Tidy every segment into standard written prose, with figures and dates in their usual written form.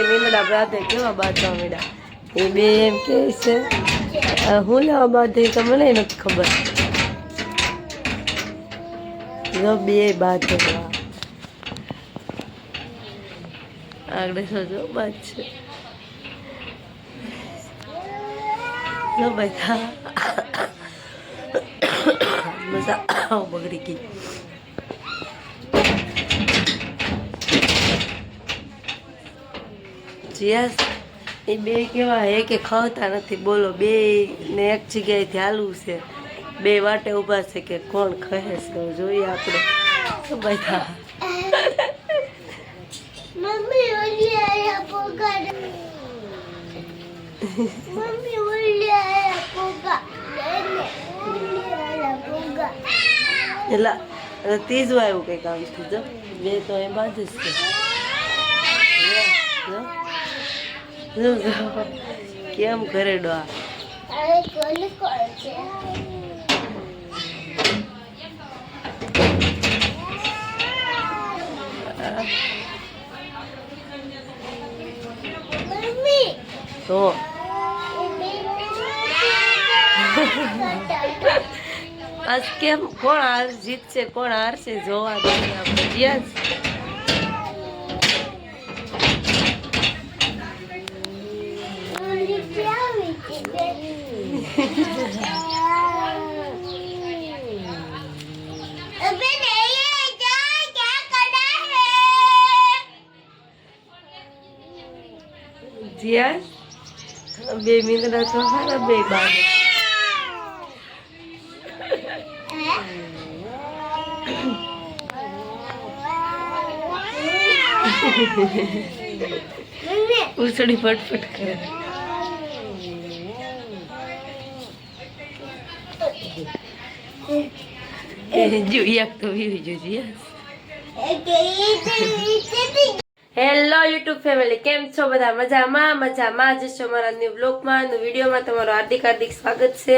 નીંદડા બાંધે કેવા બાંધવા મીડા એ બે એમ કે છે હું લેવા બાંધે તો મને નથી ખબર જો બે બાંધે આગળ જો બાદ છે જો ભાઈ મજા બગડી ગઈ જીયાસ એ બે કેવા હે કે ખાવતા નથી બોલો બે ને એક જગ્યાએથી હાલવું છે બે વાટે ઊભા છે કે કોણ ખહે છે જોઈએ આપણે બધા મમ્મી ઓલી આયા પોગા મમ્મી ઓલી આયા પોગા ઓલી આયા પોગા એલા ત્રીજું આવ્યું કંઈક આમ જો બે તો એ બાજુ જ છે કેમ કરે ડોહા અરે કોણ કોણ છે મમ્મી તો આજ કેમ કોણ હાર જીતશે કોણ હારશે જોવા દઈએ આપણે જીયાસ જીયાસ બે મીંદડા તો સારા બે બાજુ ઉછળી ફટફટ કરે જોઈએ તો જોઈએ હેલો યુટ્યુબ ફેમિલી કેમ છો બધા મજામાં જશો મારા ન્યુ બ્લોગમાં વિડીયોમાં તમારું હાર્દિક સ્વાગત છે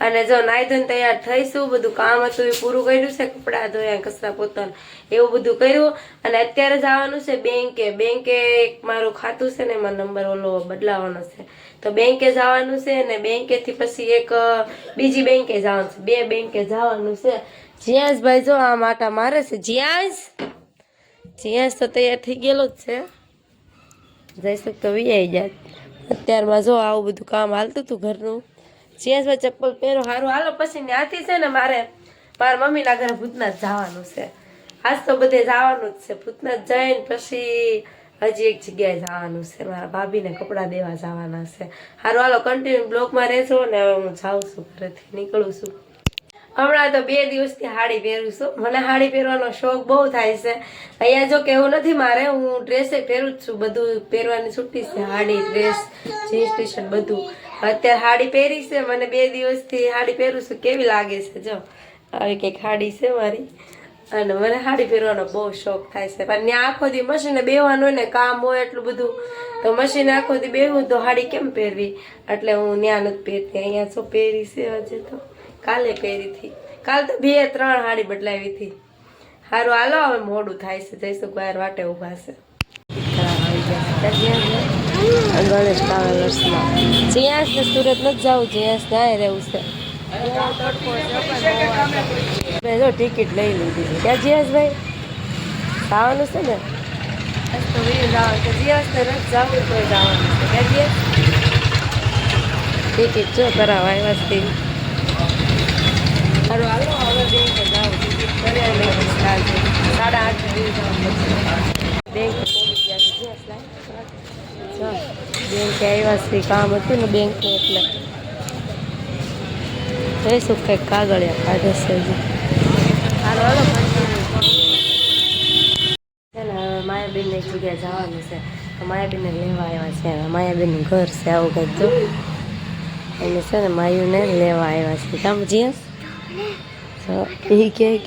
અને જો નાઈ ધોઈને તૈયાર થઈશું બધું કામ હતું એ પૂરું કર્યું છે કપડાં ધોયા કચરા પોતાનું એવું બધું કર્યું અને અત્યારે જવાનું છે બેંકે એક મારું ખાતું છે ને એમાં નંબર ઓલો બદલાવાનો છે તો બેંકે જવાનું છે ને બેંકેથી પછી એક બીજી બેંકે જવાનું છે બે બેંકે જવાનું છે જીયાસ ભાઈ જો આ માટા મારે છે જીયાસ તો તૈયાર થઈ ગયેલો જ છે જઈશું તો વી જાય અત્યારમાં જો આવું બધું કામ હાલતું હતું ઘરનું જીયાસભાઈ ચપ્પલ પહેરો સારું હાલો પછી ત્યાંથી છે ને મારા મમ્મીના ઘરે ભૂતનાથ જવાનું છે આજ તો બધે જવાનું જ છે ભૂતનાથ જઈને પછી હજી એક જગ્યાએ જવાનું છે મારા ભાભીને કપડાં દેવા જવાના છે સારું હાલો કન્ટિન્યુ બ્લોકમાં રહેશો ને હવે હું જાઉં છું ઘરેથી નીકળું છું હમણાં તો 2 દિવસથી સાડી પહેરું છું મને સાડી પહેરવાનો શોખ બહુ થાય છે અહીંયા જો કે એવું નથી મારે હું ડ્રેસે પહેરું જ છું બધું પહેરવાની છૂટી છે sari dress jeans T shirt બધું અત્યારે સાડી પહેરી છે મને 2 દિવસથી સાડી પહેરું છું કેવી લાગે છે જો આવી કંઈક સાડી છે મારી અને મને સાડી પહેરવાનો બહુ શોખ થાય છે પણ ત્યાં આખો દી મશીને બેહવાનું હોય ને કામ હોય એટલું બધું તો મશીને આખો દી બેહું તો સાડી કેમ પહેરવી એટલે હું ત્યાં નથી પહેરતી અહીંયા જો પહેરી છે હજી તો કાલે પહેરી હતી કાલ તો 2-3 સાડી બદલાવી હતી સારું હાલો હવે મોડું થાય છે જઈશું બહાર વાટે ઊભા છે ગણેશ ટ્રાવેલર્સમાં જીયાસ ને સુરત નથી જવું જીયાસ ત્યાં રહેવું છે જો ટિકિટ લઈ લીધી છે ક્યાં જીયાસભાઈ જવાનું છે ને તો જવાનું છે જીયાસને નથી જવું તો જવાનું છે ક્યાં જીયાસ ટિકિટ જો કરાવવા આવ્યા છે સારું હાલો હવે બેંકે જાઉં ટિકિટ કર્યા લઈ 8:30 બેંક પહોંચી ગયા છે બેંકે આવ્યા છે કામ હતું ને બેંકનું એટલે જઈશું કંઈક કાગળિયા કાઢે છે હજી સારું હાલો છે ને હવે માયાબેનને એક જગ્યાએ જવાનું છે તો માયાબેનને લેવા આવ્યા છે માયાબેનનું ઘર છે આવું કંઈક જો એને છે ને માયુને લેવા આવ્યા છે કામ જીયાસ એ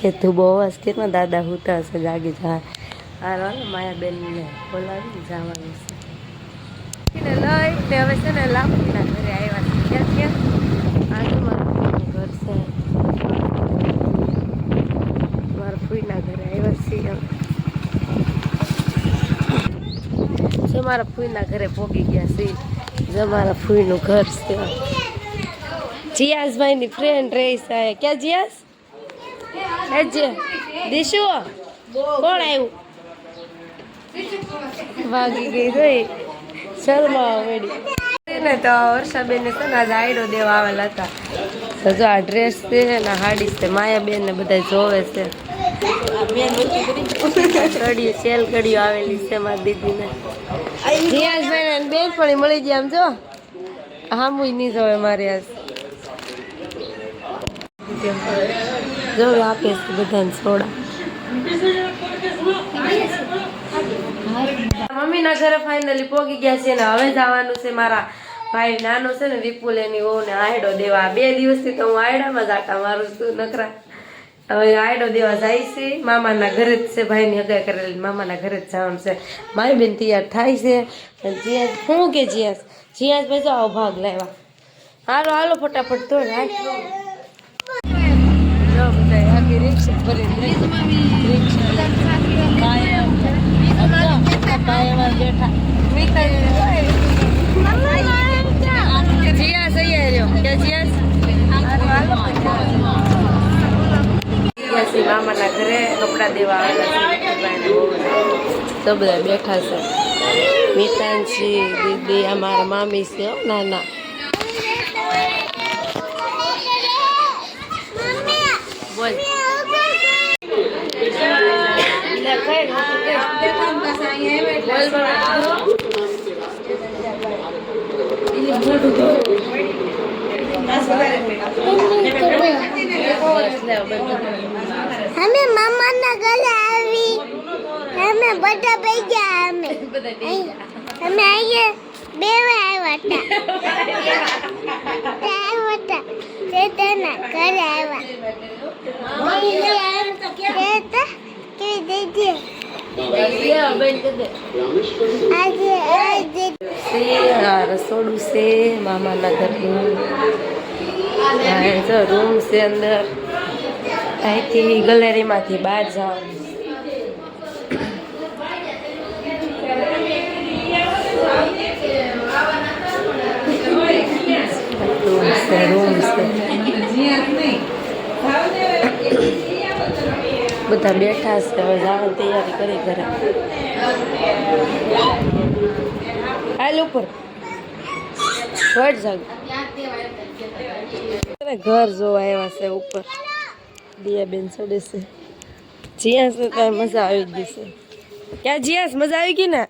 કે તું બહુ અવાજ કેટલા દાદા હુતા હશે જાગી જાય હાલો માયાબેનને બોલાવી જવાનું છે લઈને હવે છે ને લાપીના ઘરે આવ્યા છે ક્યાં આજે મારા ઘર છે મારા ફૂઈના ઘરે આવ્યા છીએ મારા ફૂઈના ઘરે પોગી ગયા છે. જો મારા ફૂઈનું ઘર છે. જીયાસભાઈની ફ્રેન્ડ રહી છે. ક્યાં જીયાસ? દીશુ કોણ આવ્યું? ભાગી ગઈ ગઈ શર્મા મેડી ને તો વર્ષાબેન ને છે ને આજે આયડો દેવા આવેલા હતા. તો જો આ ડ્રેસ છે ને હાડી છે. માયાબેન ને બધા જોવે છે. કડીઓ સેલ કડીઓ આવેલી છે મારી દીદીને. જીયાસભાઈ ને બેન પણ મળી ગયા. આમ જો હામુય નહીં જોવે મારે આજ. જો આપે છે બધાને સોડા. મમ્મીના ઘરે ફાઇનલી પોગી ગયા છે ને હવે જવાનું છે. મારા ભાઈ નાનો છે ને વિપુલ એની વહુ ને આયડો દેવા. 2 દિવસથી તો હું આયડામાં જ આટા મારું છું નખરા. હવે આયડો દેવા જાય છે. મામાના ઘરે જ છે. ભાઈની હગાઈ કરેલી મામાના ઘરે જ જવાનું છે. મારી બેન તૈયાર થાય છે. જીયાસ શું કે જીયાસ ભાઈ જો આવો ભાગ લાવ્યા. હાલો હાલો ફટાફટ તો રિક્ષા ભરી મામાના ઘરે કપડા દેવા આવેલા તો બધા બેઠા છે. મિતાનજી દીદી અમારા મામી છે નાના. બોલ અમે મામાના ઘરે આવી. અમે બધા ભેગા. અમે અહીંયા બેવા આવ્યા હતા. તેના ઘરે આવ્યા. રસોડું છે મામાના ઘરનું. રૂમ છે અંદર. અહીંથી ગેલેરીમાંથી બહાર જવાનું. રૂમ છે. બધા બેઠા છે. હવે જવાની તૈયારી કરી ઘરે. હાલ ઉપર ઘર જાગ ઘર જોવા આવ્યા છે ઉપર. દિયાબેન ચડે છે. જીયાસ ને ત્યાં મજા આવી ગઈ છે. ક્યાં જીયાસ મજા આવી ગઈ ને?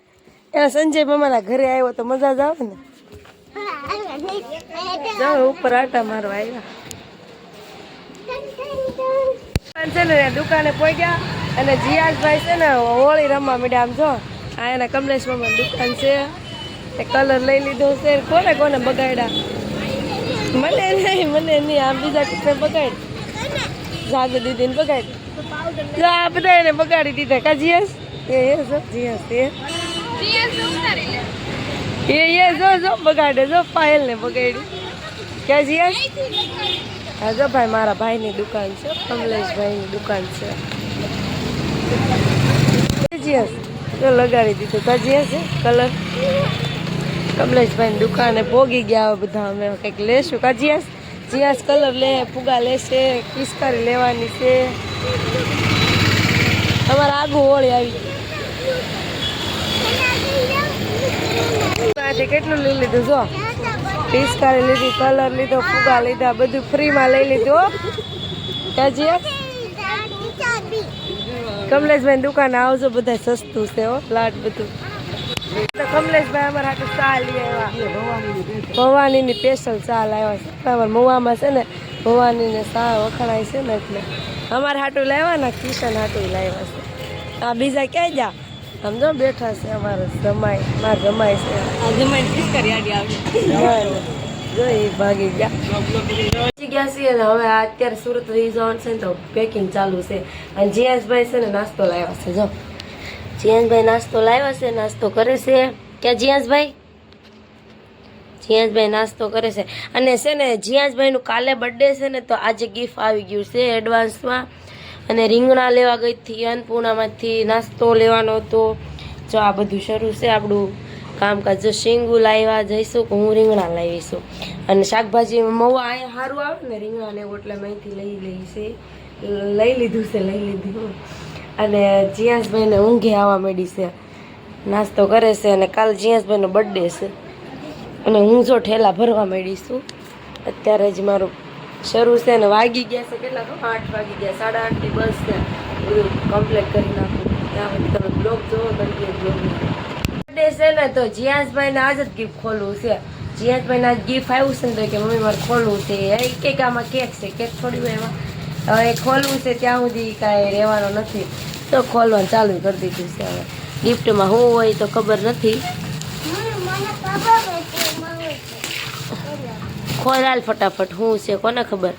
એના સંજય મામાના ઘરે આવ્યો તો મજા જ આવે ને. જાઓ ઉપર આટા મારવા આવ્યા છે ને. દુકાને પહોંચ્યા અને જીયાસભાઈ છે ને હોળી રમવા માંડ્યા. આમ જો આ એના કમલેશ મામાની દુકાન છે. એ કલર લઈ લીધો છે. કોને કોને બગાડ્યા? મને નહીં. આમ બીજા કેટલે બગાડ. જાગુ દીદીને બગાડી. આ બધા એને બગાડી દીધા. કા જીયાસ? જીયાસ જો બગાડે. જો પાયલ ને બગાડી. ક્યાં જીયાસ? હા જો ભાઈ મારા ભાઈની દુકાન છે. કમલેશભાઈની દુકાન છે. જીયાસ જો લગાડી દીધું. કા જીયાસ કલર. કમલેશભાઈની દુકાને પોગી ગયા બધા. અમે કંઈક લેશું. કા જીયાસ? જીયાસ કલર લે, ફુગા લેશે, પિચકારી લેવાની છે. અમારે આગું હોળી આવી. કેટલું લઈ લીધું? જો પિચકારી લીધી, કલર લીધો, ફુગા લીધા, બધું ફ્રીમાં લઈ લીધું. કમલેશભાઈ દુકાને આવજો. બધા સસ્તું છે હો. લાટ બધું. કમલેશભાઈ અમારા હાટુ ચા લઈ આવ્યા. ભવાનીની સ્પેશિયલ ચા લાવ્યા છે. અમારા મવામાં છે ને ભવાનીને ચા વખણાય છે ને એટલે અમારા હાટુ લાવ્યા ને. કિશન હાટુ લાવ્યા છે. આ બીજા ક્યાં ગયા? સમજો બેઠા છે અમારા જમાઈ. મારા જમાઈ છે. જો એ ભાગી ગયા. છીએ ને હવે અત્યારે સુરત રહી જવાનું છે ને તો પેકિંગ ચાલુ છે. અને જીયાસભાઈ છે ને નાસ્તો લાવ્યા છે. જો જીયાસભાઈ નાસ્તો લાવ્યા છે. નાસ્તો કરે છે. ક્યાં જીયાસભાઈ? જીયાસભાઈ નાસ્તો કરે છે. અને છે ને જીયાસભાઈનું કાલે બર્થડે છે ને તો આજે ગિફ્ટ આવી ગયું છે એડવાન્સમાં. અને રીંગણા લેવા ગઈ હતી અન્નપૂર્ણામાંથી. નાસ્તો લેવાનો હતો. જો આ બધું શરૂ છે આપણું કામકાજ. જો શીંગું લાવ્યા જઈશું કે હું રીંગણા લાવીશું. અને શાકભાજી મવા અહીંયા સારું આવે ને રીંગણા ને એવું એટલે મેં અહીંથી લઈ લીધું. અને જીયાસભાઈને ઊંઘે આવવા માંડી છે, નાસ્તો કરે છે. અને કાલ જીયાસભાઈનો બર્થડે છે અને હું જો ઠેલા ભરવા માંડીશું. અત્યારે જ મારું શરૂ છે ને વાગી ગયા છે કેટલા 8 વાગી ગયા, 8:30 બસ છે. બધું કમ્પ્લીટ કરી નાખું ત્યાં સુધી તમે બ્લોગ જોવો કન્ટિન્યુ બ્લોગ. બર્થડે છે ને તો જીયાસભાઈને આજ જ ગિફ્ટ ખોલવું છે. જીયાસભાઈને આજ ગિફ્ટ આવ્યું છે ને તો કે મમ્મી મારે ખોલવું છે. એક આમાં કેક છે, કેક થોડી વાર એમાં હવે ખોલવું છે ત્યાં સુધી કાંઈ રહેવાનો નથી તો ખોલવાનું ચાલુ કરી દીધું છે. હવે ગિફ્ટમાં શું હોય તો ખબર નથી. ખોલ હાલ ફટાફટ. શું છે કોને ખબર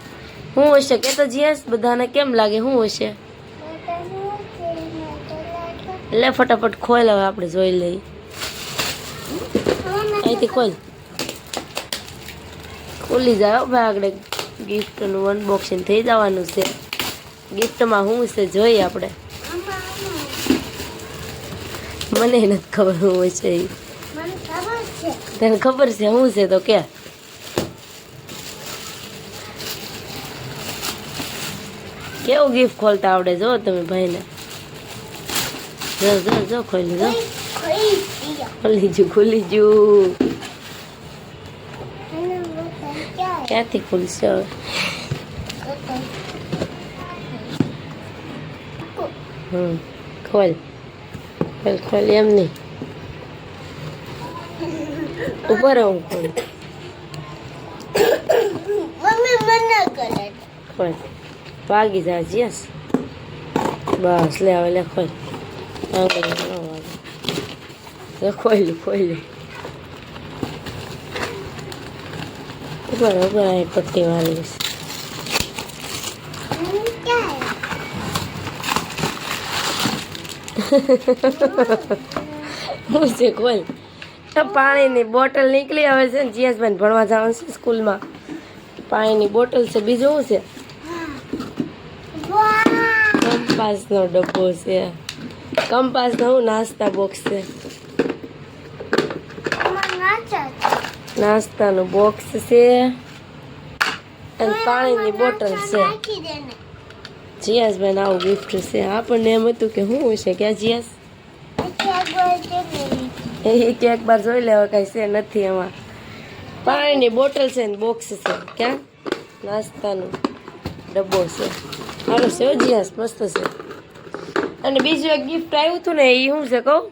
શું હશે કે તો જીયાસ બધાને કેમ લાગે શું હશે? લે ફટાફટ ખોલ હવે આપણે જોઈ લઈએ. અહીંથી ખોલ, ખુલી જાય ભાઈ. આગળ ગિફ્ટનું અનબોક્સિંગ થઈ જવાનું છે. ગિફ્ટમાં શું છે જોઈએ આપણે. મને નથી ખબર શું હોય છે. તને ખબર છે શું છે તો કે? કેવું ગિફ્ટ ખોલતા આવડે જો તમે ભાઈને. જો ખોલી જો, ખુલી ગયું. ક્યાંથી ખુલશે હવે? ખોલ એમ નહીં ઉપર હું ખોલ. ખોલ વાગી જાય જીયસ. બસ લે હવે લે ખોલ. ખોલ્યું ઉપર અહીં પટ્ટી મારી હું છે ખોલ. પાણીની બોટલ નીકળી આવે છે ને જીયાસભાઈ ભણવા જવાનું છે સ્કૂલમાં. પાણીની બોટલ છે. બીજું શું છે? કંપાસનો ડબ્બો છે. કંપાસનો હું નાસ્તા બોક્સ છે. નાસ્તાનું બોક્સ છે અને પાણીની બોટલ છે. જીયાસભાઈ આવું ગિફ્ટ છે. આપણને એમ હતું કે શું હશે ક્યાં જીયાસ એક વાર જોઈ લેવા કાંઈ છે નથી એમાં. પાણીની બોટલ છે ને બોક્સ છે. ક્યાં નાસ્તાનું ડબ્બો છે. સારું છે જીયાસ મસ્ત છે. અને બીજું એક ગિફ્ટ આવ્યું હતું ને એ શું છે કહું?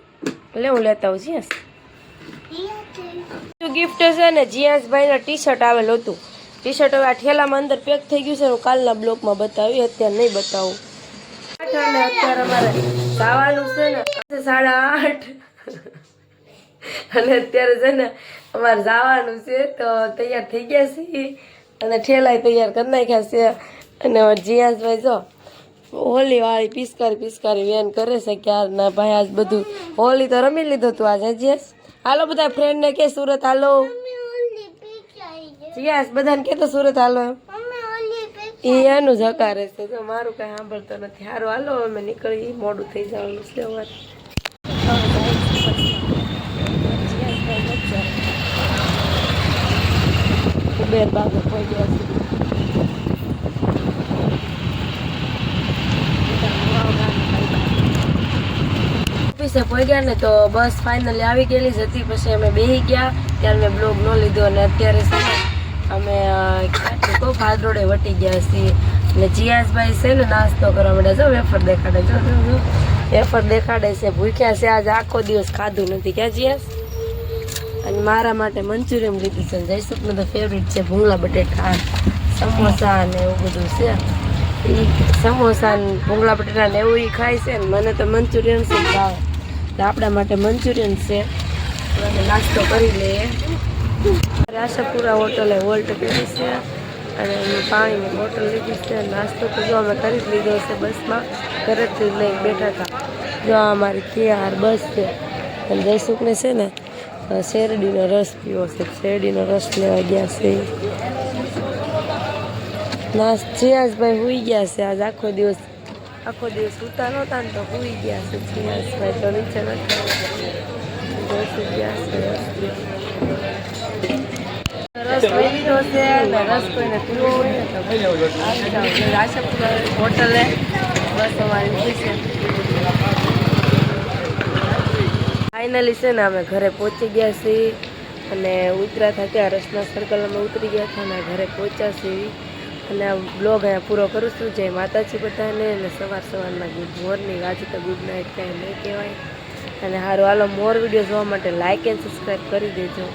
લે હું લેતા આવું જીયાસ. ગિફ્ટ છે ને જીયાસભાઈના ટી શર્ટ આવેલું હતું. ટી શર્ટ હવે આ ઠેલામાં અંદર પેક થઈ ગયું છે. હું કાલના બ્લોકમાં બતાવી, અત્યારે નહીં બતાવું. અને અત્યારે અમારે જવાનું છે ને 8:30 અને અત્યારે છે ને અમારે જવાનું છે તો તૈયાર થઈ ગયા છીએ અને ઠેલાય તૈયાર કરી નાખ્યા છે. અને જીયાસભાઈ જો હોલી વાળી પિસ્કારી વેન કરે છે ક્યારના. ભાઈ આજ બધું હોલી તો રમી લીધું તું આજે જીયાસ. હાલો બધા ફ્રેન્ડને કે સુરત હાલો. જીયાસ બધાને કે તો સુરત હાલો એમ એનું જ હકારે છે. જો મારું કઈ સાંભળતો નથી. સારું હાલો અમે નીકળી, મોડું થઈ જવાનું છે અમારે. કુબેર બાબુ પહોંચ્યા છે. ઓફિસે પહોંચ્યા ને તો બસ ફાઇનલી આવી ગયેલી જ હતી. પછી અમે બેસી ગયા ત્યારે મેં બ્લોગ ન લીધો. અને અત્યારે છે ને અમે ભાદ રોડે વટી ગયા છીએ. અને જીયાસભાઈ છે ને નાસ્તો કરવા માટે જો વેફર દેખાડે. જો વેફર દેખાડે છે. ભૂખ્યા છે આજે આખો દિવસ ખાધું નથી. ક્યાં જીયાસ? અને મારા માટે મંચુરિયન લીધું છે. જયસુખનું તો ફેવરિટ છે ભૂંગળા બટેટા, સમોસા ને એવું બધું છે. એ સમોસા ને ભૂંગળા બટેટા ને એવું એ ખાય છે ને મને તો મંચુરિયન છે ભાવે. તો આપણા માટે મંચુરિયન છે. નાસ્તો કરી લઈએ. આશાપુરા હોટલે વોલ્ટ પીધી છે અને પાણીની બોટલ લીધી છે. નાસ્તો તો જો અમે કરી જ લીધો છે બસમાં. ઘરેથી લઈને બેઠા હતા. જો અમારી તૈયાર બસ છે. અને જયસુખને છે ને શેરડીનો રસ પીવો છે. શેરડીનો રસ લેવા ગયા છે. જીયાસભાઈ સુઈ ગયા છે આજ આખો દિવસ સુતા નહોતા ને તો સુઈ ગયા છે. જીયાસભાઈ તો નીચે નથી. પહોંચી ગયા છે. રસ લઈ લીધો છે અને રસ કોઈને પીવો હોય ને તો આવી જાઓ આશાપુરા હોટલે. બસ અમારી ઊભી છે. ફાઇનલી છે ને અમે ઘરે પહોંચી ગયા છીએ અને ઉતર્યા હતા ત્યાં રસના સર્કલમાં ઉતરી ગયા હતા અને ઘરે પહોંચ્યા છીએ. અને આ બ્લોગ અહીંયા પૂરો કરું છું. જય માતાજી બધાને. અને સવારના ગુડ મોર્નિંગ. આજે તો ગુડ નાઇટ કાંઈ નહીં કહેવાય. અને સારું હાલો મોર વિડીયો જોવા માટે લાઇક એન્ડ સબસ્ક્રાઈબ કરી દેજો.